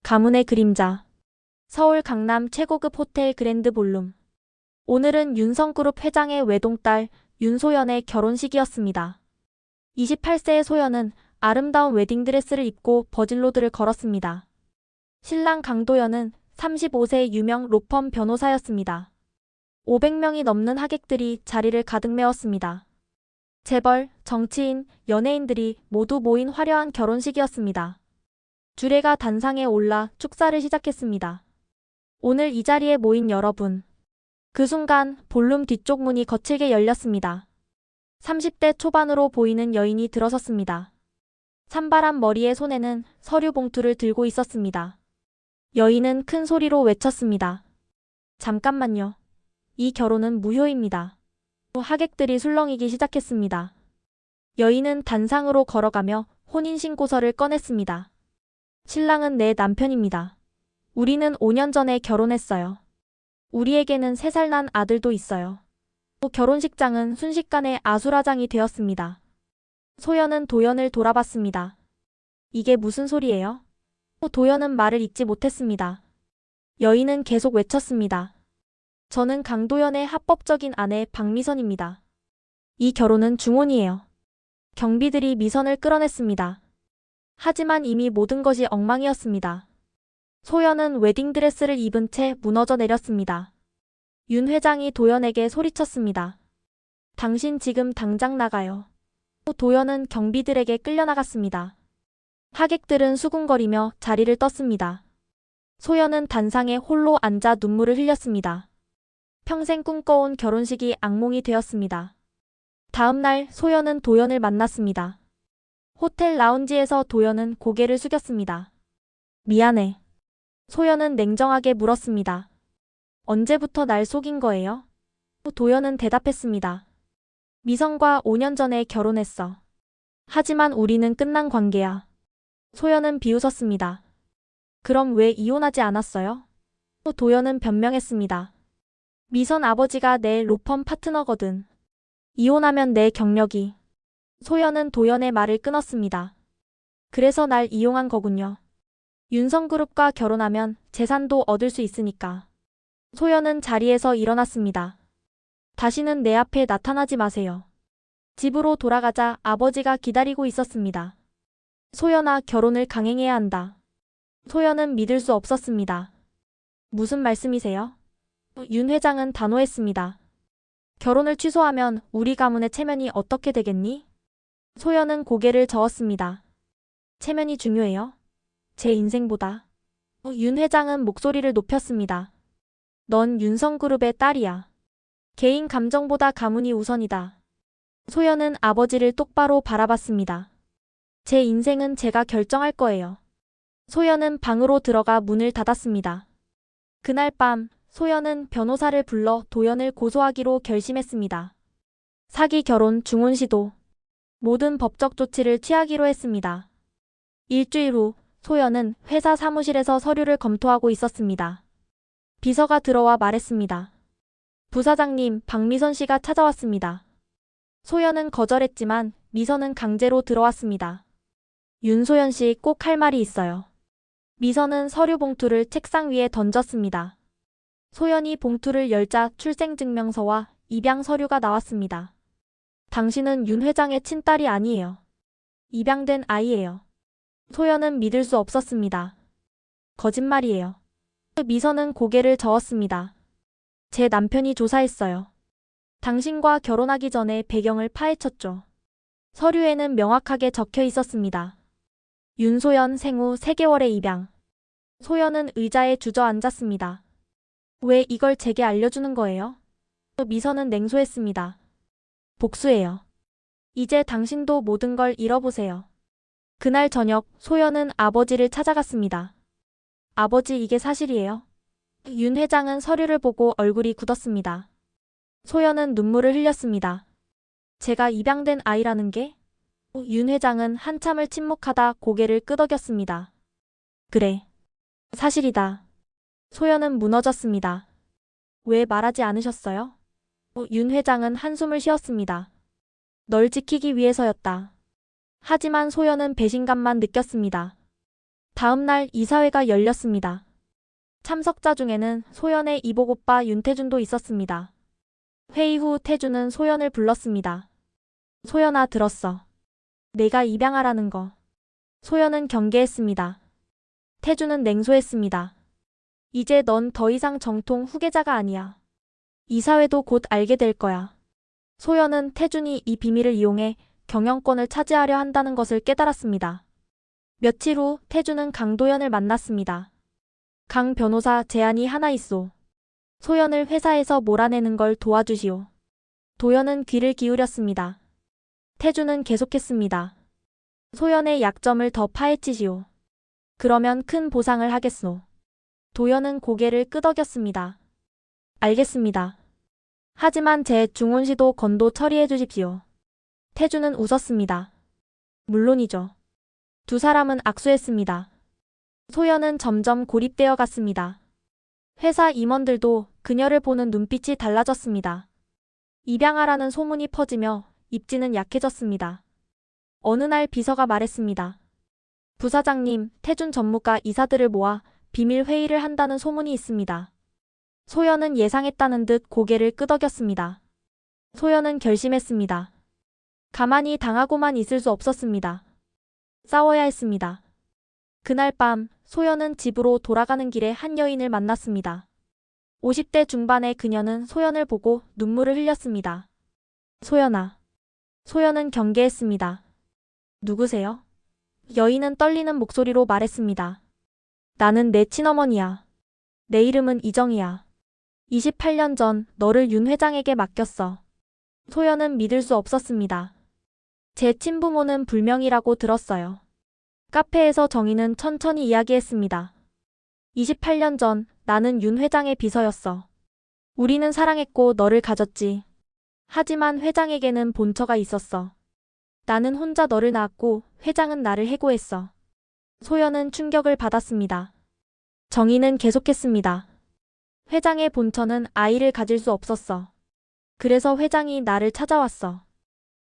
가문의 그림자. 서울 강남 최고급 호텔 그랜드 볼룸. 오늘은 윤성그룹 회장의 외동딸 윤소연의 결혼식이었습니다. 28세의 소연은 아름다운 웨딩드레스를 입고 버진로드를 걸었습니다. 신랑 강도연은 35세 유명 로펌 변호사였습니다. 500명이 넘는 하객들이 자리를 가득 메웠습니다. 재벌, 정치인, 연예인들이 모두 모인 화려한 결혼식이었습니다. 주례가 단상에 올라 축사를 시작했습니다. 오늘 이 자리에 모인 여러분. 그 순간 볼룸 뒤쪽 문이 거칠게 열렸습니다. 30대 초반으로 보이는 여인이 들어섰습니다. 산발한 머리에 손에는 서류 봉투를 들고 있었습니다. 여인은 큰 소리로 외쳤습니다. 잠깐만요. 이 결혼은 무효입니다. 하객들이 술렁이기 시작했습니다. 여인은 단상으로 걸어가며 혼인신고서를 꺼냈습니다. 신랑은 내 남편입니다. 우리는 5년 전에 결혼했어요. 우리에게는 3살 난 아들도 있어요. 결혼식장은 순식간에 아수라장이 되었습니다. 소연은 도연을 돌아봤습니다. 이게 무슨 소리예요? 도연은 말을 잇지 못했습니다. 여인은 계속 외쳤습니다. 저는 강도연의 합법적인 아내 박미선입니다. 이 결혼은 중혼이에요. 경비들이 미선을 끌어냈습니다. 하지만 이미 모든 것이 엉망이었습니다. 소연은 웨딩드레스를 입은 채 무너져 내렸습니다. 윤 회장이 도연에게 소리쳤습니다. 당신 지금 당장 나가요. 도연은 경비들에게 끌려나갔습니다. 하객들은 수군거리며 자리를 떴습니다. 소연은 단상에 홀로 앉아 눈물을 흘렸습니다. 평생 꿈꿔온 결혼식이 악몽이 되었습니다. 다음 날 소연은 도연을 만났습니다. 호텔 라운지에서 도연은 고개를 숙였습니다. 미안해. 소연은 냉정하게 물었습니다. 언제부터 날 속인 거예요? 도연은 대답했습니다. 미선과 5년 전에 결혼했어. 하지만 우리는 끝난 관계야. 소연은 비웃었습니다. 그럼 왜 이혼하지 않았어요? 도연은 변명했습니다. 미선 아버지가 내 로펌 파트너거든. 이혼하면 내 경력이. 소연은 도연의 말을 끊었습니다. 그래서 날 이용한 거군요. 윤성그룹과 결혼하면 재산도 얻을 수 있으니까. 소연은 자리에서 일어났습니다. 다시는 내 앞에 나타나지 마세요. 집으로 돌아가자 아버지가 기다리고 있었습니다. 소연아, 결혼을 강행해야 한다. 소연은 믿을 수 없었습니다. 무슨 말씀이세요? 윤 회장은 단호했습니다. 결혼을 취소하면 우리 가문의 체면이 어떻게 되겠니? 소연은 고개를 저었습니다. 체면이 중요해요? 제 인생보다. 윤 회장은 목소리를 높였습니다. 넌 윤성그룹의 딸이야. 개인 감정보다 가문이 우선이다. 소연은 아버지를 똑바로 바라봤습니다. 제 인생은 제가 결정할 거예요. 소연은 방으로 들어가 문을 닫았습니다. 그날 밤 소연은 변호사를 불러 도연을 고소하기로 결심했습니다. 사기 결혼 중혼 시도. 모든 법적 조치를 취하기로 했습니다. 일주일 후 소연은 회사 사무실에서 서류를 검토하고 있었습니다. 비서가 들어와 말했습니다. 부사장님, 박미선 씨가 찾아왔습니다. 소연은 거절했지만 미선은 강제로 들어왔습니다. 윤소연 씨, 꼭 할 말이 있어요. 미선은 서류 봉투를 책상 위에 던졌습니다. 소연이 봉투를 열자 출생증명서와 입양 서류가 나왔습니다. 당신은 윤 회장의 친딸이 아니에요. 입양된 아이예요. 소연은 믿을 수 없었습니다. 거짓말이에요. 미선은 고개를 저었습니다. 제 남편이 조사했어요. 당신과 결혼하기 전에 배경을 파헤쳤죠. 서류에는 명확하게 적혀 있었습니다. 윤소연 생후 3개월의 입양. 소연은 의자에 주저앉았습니다. 왜 이걸 제게 알려주는 거예요? 미선은 냉소했습니다. 복수예요. 이제 당신도 모든 걸 잃어보세요. 그날 저녁 소연은 아버지를 찾아갔습니다. 아버지, 이게 사실이에요? 윤 회장은 서류를 보고 얼굴이 굳었습니다. 소연은 눈물을 흘렸습니다. 제가 입양된 아이라는 게? 윤 회장은 한참을 침묵하다 고개를 끄덕였습니다. 그래. 사실이다. 소연은 무너졌습니다. 왜 말하지 않으셨어요? 윤 회장은 한숨을 쉬었습니다. 널 지키기 위해서였다. 하지만 소연은 배신감만 느꼈습니다. 다음 날 이사회가 열렸습니다. 참석자 중에는 소연의 이복 오빠 윤태준도 있었습니다. 회의 후 태준은 소연을 불렀습니다. 소연아, 들었어. 내가 입양하라는 거. 소연은 경계했습니다. 태준은 냉소했습니다. 이제 넌 더 이상 정통 후계자가 아니야. 이사회도 곧 알게 될 거야. 소연은 태준이 이 비밀을 이용해 경영권을 차지하려 한다는 것을 깨달았습니다. 며칠 후 태준은 강도연을 만났습니다. 강 변호사, 제안이 하나 있소. 소연을 회사에서 몰아내는 걸 도와주시오. 도연은 귀를 기울였습니다. 태준은 계속했습니다. 소연의 약점을 더 파헤치시오. 그러면 큰 보상을 하겠소. 도연은 고개를 끄덕였습니다. 알겠습니다. 하지만 제 중혼시도 건도 처리해 주십시오. 태준은 웃었습니다. 물론이죠. 두 사람은 악수했습니다. 소연은 점점 고립되어 갔습니다. 회사 임원들도 그녀를 보는 눈빛이 달라졌습니다. 입양하라는 소문이 퍼지며 입지는 약해졌습니다. 어느 날 비서가 말했습니다. 부사장님, 태준 전무가 이사들을 모아 비밀 회의를 한다는 소문이 있습니다. 소연은 예상했다는 듯 고개를 끄덕였습니다. 소연은 결심했습니다. 가만히 당하고만 있을 수 없었습니다. 싸워야 했습니다. 그날 밤 소연은 집으로 돌아가는 길에 한 여인을 만났습니다. 50대 중반의 그녀는 소연을 보고 눈물을 흘렸습니다. 소연아. 소연은 경계했습니다. 누구세요? 여인은 떨리는 목소리로 말했습니다. 나는 내 친어머니야. 내 이름은 이정희야. 28년 전 너를 윤 회장에게 맡겼어. 소연은 믿을 수 없었습니다. 제 친부모는 불명이라고 들었어요. 카페에서 정희는 천천히 이야기했습니다. 28년 전 나는 윤 회장의 비서였어. 우리는 사랑했고 너를 가졌지. 하지만 회장에게는 본처가 있었어. 나는 혼자 너를 낳았고 회장은 나를 해고했어. 소연은 충격을 받았습니다. 정희는 계속했습니다. 회장의 본처는 아이를 가질 수 없었어. 그래서 회장이 나를 찾아왔어.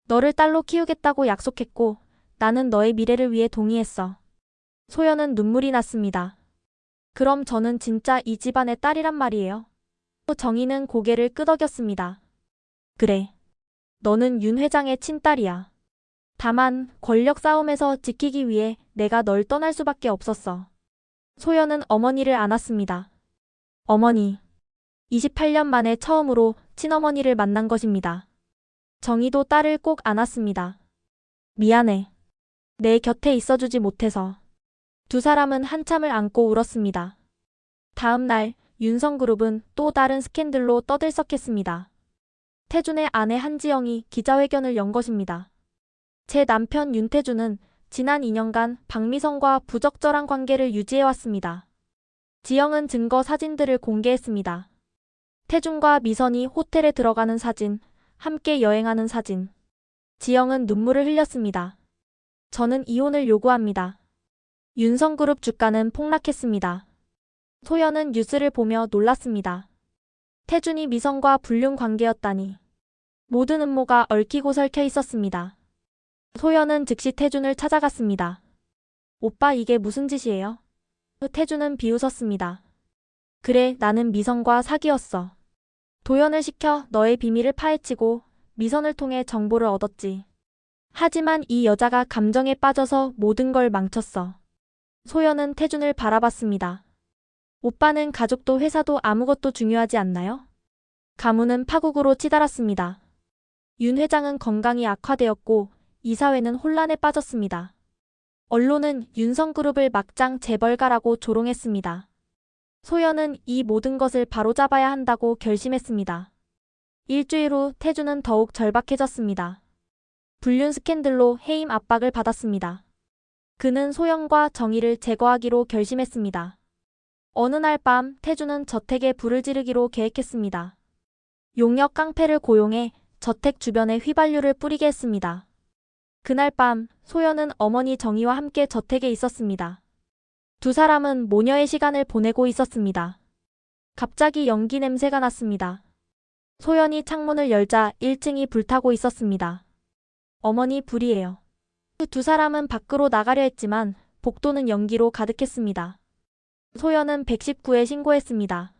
너를 딸로 키우겠다고 약속했고 나는 너의 미래를 위해 동의했어. 소연은 눈물이 났습니다. 그럼 저는 진짜 이 집안의 딸이란 말이에요? 정희는 고개를 끄덕였습니다. 그래. 너는 윤 회장의 친딸이야. 다만 권력 싸움에서 지키기 위해 내가 널 떠날 수밖에 없었어. 소연은 어머니를 안았습니다. 어머니. 28년 만에 처음으로 친어머니를 만난 것입니다. 정희도 딸을 꼭 안았습니다. 미안해. 내 곁에 있어주지 못해서. 두 사람은 한참을 안고 울었습니다. 다음 날 윤성그룹은 또 다른 스캔들로 떠들썩했습니다. 태준의 아내 한지영이 기자회견을 연 것입니다. 제 남편 윤태준은 지난 2년간 박미성과 부적절한 관계를 유지해왔습니다. 지영은 증거 사진들을 공개했습니다. 태준과 미선이 호텔에 들어가는 사진, 함께 여행하는 사진. 지영은 눈물을 흘렸습니다. 저는 이혼을 요구합니다. 윤성그룹 주가는 폭락했습니다. 소연은 뉴스를 보며 놀랐습니다. 태준이 미선과 불륜 관계였다니. 모든 음모가 얽히고 설켜 있었습니다. 소연은 즉시 태준을 찾아갔습니다. 오빠, 이게 무슨 짓이에요? 태준은 비웃었습니다. 그래, 나는 미선과 사귀었어. 도연을 시켜 너의 비밀을 파헤치고 미선을 통해 정보를 얻었지. 하지만 이 여자가 감정에 빠져서 모든 걸 망쳤어. 소연은 태준을 바라봤습니다. 오빠는 가족도 회사도 아무것도 중요하지 않나요? 가문은 파국으로 치달았습니다. 윤 회장은 건강이 악화되었고 이사회는 혼란에 빠졌습니다. 언론은 윤성그룹을 막장 재벌가라고 조롱했습니다. 소연은 이 모든 것을 바로잡아야 한다고 결심했습니다. 일주일 후 태준은 더욱 절박해졌습니다. 불륜 스캔들로 해임 압박을 받았습니다. 그는 소연과 정희를 제거하기로 결심했습니다. 어느 날 밤 태준은 저택에 불을 지르기로 계획했습니다. 용역 깡패를 고용해 저택 주변에 휘발유를 뿌리게 했습니다. 그날 밤 소연은 어머니 정희와 함께 저택에 있었습니다. 두 사람은 모녀의 시간을 보내고 있었습니다. 갑자기 연기 냄새가 났습니다. 소연이 창문을 열자 1층이 불타고 있었습니다. 어머니, 불이에요. 두 사람은 밖으로 나가려 했지만 복도는 연기로 가득했습니다. 소연은 119에 신고했습니다.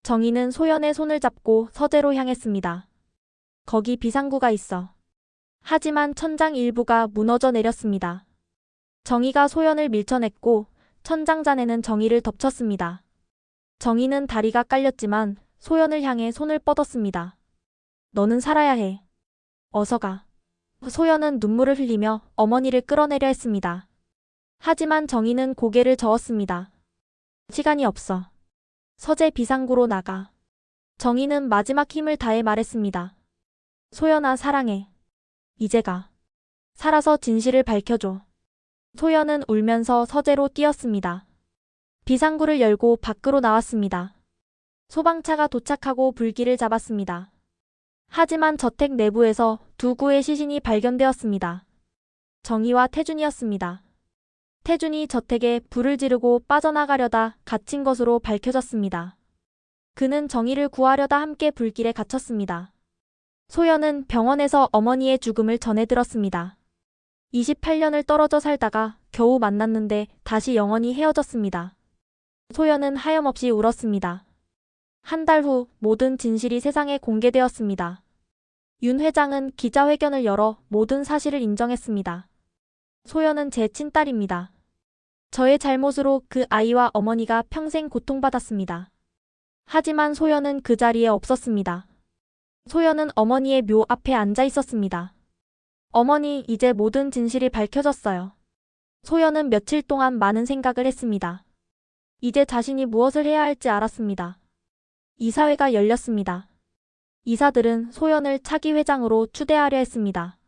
정희는 소연의 손을 잡고 서재로 향했습니다. 거기 비상구가 있어. 하지만 천장 일부가 무너져 내렸습니다. 정희가 소연을 밀쳐냈고 천장잔에는 정희를 덮쳤습니다. 정희는 다리가 깔렸지만 소연을 향해 손을 뻗었습니다. 너는 살아야 해. 어서 가. 소연은 눈물을 흘리며 어머니를 끌어내려 했습니다. 하지만 정희는 고개를 저었습니다. 시간이 없어. 서재 비상구로 나가. 정희는 마지막 힘을 다해 말했습니다. 소연아 사랑해. 이제 가. 살아서 진실을 밝혀줘. 소연은 울면서 서재로 뛰었습니다. 비상구를 열고 밖으로 나왔습니다. 소방차가 도착하고 불길을 잡았습니다. 하지만 저택 내부에서 두 구의 시신이 발견되었습니다. 정희와 태준이었습니다. 태준이 저택에 불을 지르고 빠져나가려다 갇힌 것으로 밝혀졌습니다. 그는 정희를 구하려다 함께 불길에 갇혔습니다. 소연은 병원에서 어머니의 죽음을 전해 들었습니다. 28년을 떨어져 살다가 겨우 만났는데 다시 영원히 헤어졌습니다. 소연은 하염없이 울었습니다. 한 달 후 모든 진실이 세상에 공개되었습니다. 윤 회장은 기자회견을 열어 모든 사실을 인정했습니다. 소연은 제 친딸입니다. 저의 잘못으로 그 아이와 어머니가 평생 고통받았습니다. 하지만 소연은 그 자리에 없었습니다. 소연은 어머니의 묘 앞에 앉아 있었습니다. 어머니, 이제 모든 진실이 밝혀졌어요. 소연은 며칠 동안 많은 생각을 했습니다. 이제 자신이 무엇을 해야 할지 알았습니다. 이사회가 열렸습니다. 이사들은 소연을 차기 회장으로 추대하려 했습니다.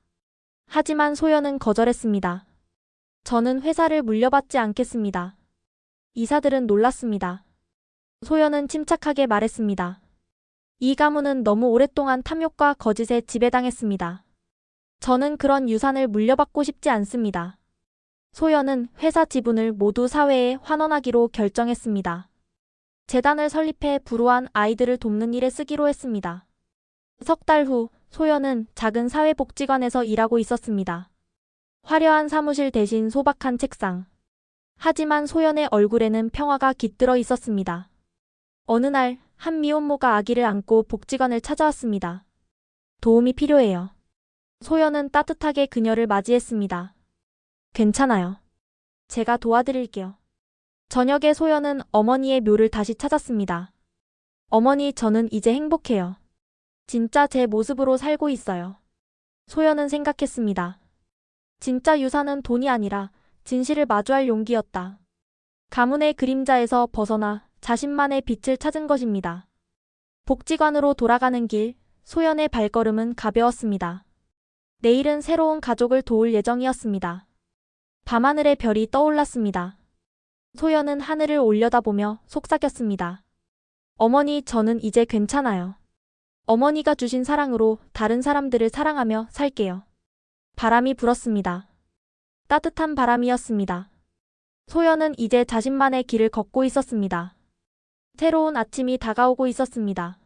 하지만 소연은 거절했습니다. 저는 회사를 물려받지 않겠습니다. 이사들은 놀랐습니다. 소연은 침착하게 말했습니다. 이 가문은 너무 오랫동안 탐욕과 거짓에 지배당했습니다. 저는 그런 유산을 물려받고 싶지 않습니다. 소연은 회사 지분을 모두 사회에 환원하기로 결정했습니다. 재단을 설립해 불우한 아이들을 돕는 일에 쓰기로 했습니다. 석 달 후 소연은 작은 사회복지관에서 일하고 있었습니다. 화려한 사무실 대신 소박한 책상. 하지만 소연의 얼굴에는 평화가 깃들어 있었습니다. 어느 날 한 미혼모가 아기를 안고 복지관을 찾아왔습니다. 도움이 필요해요. 소연은 따뜻하게 그녀를 맞이했습니다. 괜찮아요. 제가 도와드릴게요. 저녁에 소연은 어머니의 묘를 다시 찾았습니다. 어머니, 저는 이제 행복해요. 진짜 제 모습으로 살고 있어요. 소연은 생각했습니다. 진짜 유산은 돈이 아니라 진실을 마주할 용기였다. 가문의 그림자에서 벗어나 자신만의 빛을 찾은 것입니다. 복지관으로 돌아가는 길, 소연의 발걸음은 가벼웠습니다. 내일은 새로운 가족을 도울 예정이었습니다. 밤하늘에 별이 떠올랐습니다. 소연은 하늘을 올려다보며 속삭였습니다. 어머니, 저는 이제 괜찮아요. 어머니가 주신 사랑으로 다른 사람들을 사랑하며 살게요. 바람이 불었습니다. 따뜻한 바람이었습니다. 소연은 이제 자신만의 길을 걷고 있었습니다. 새로운 아침이 다가오고 있었습니다.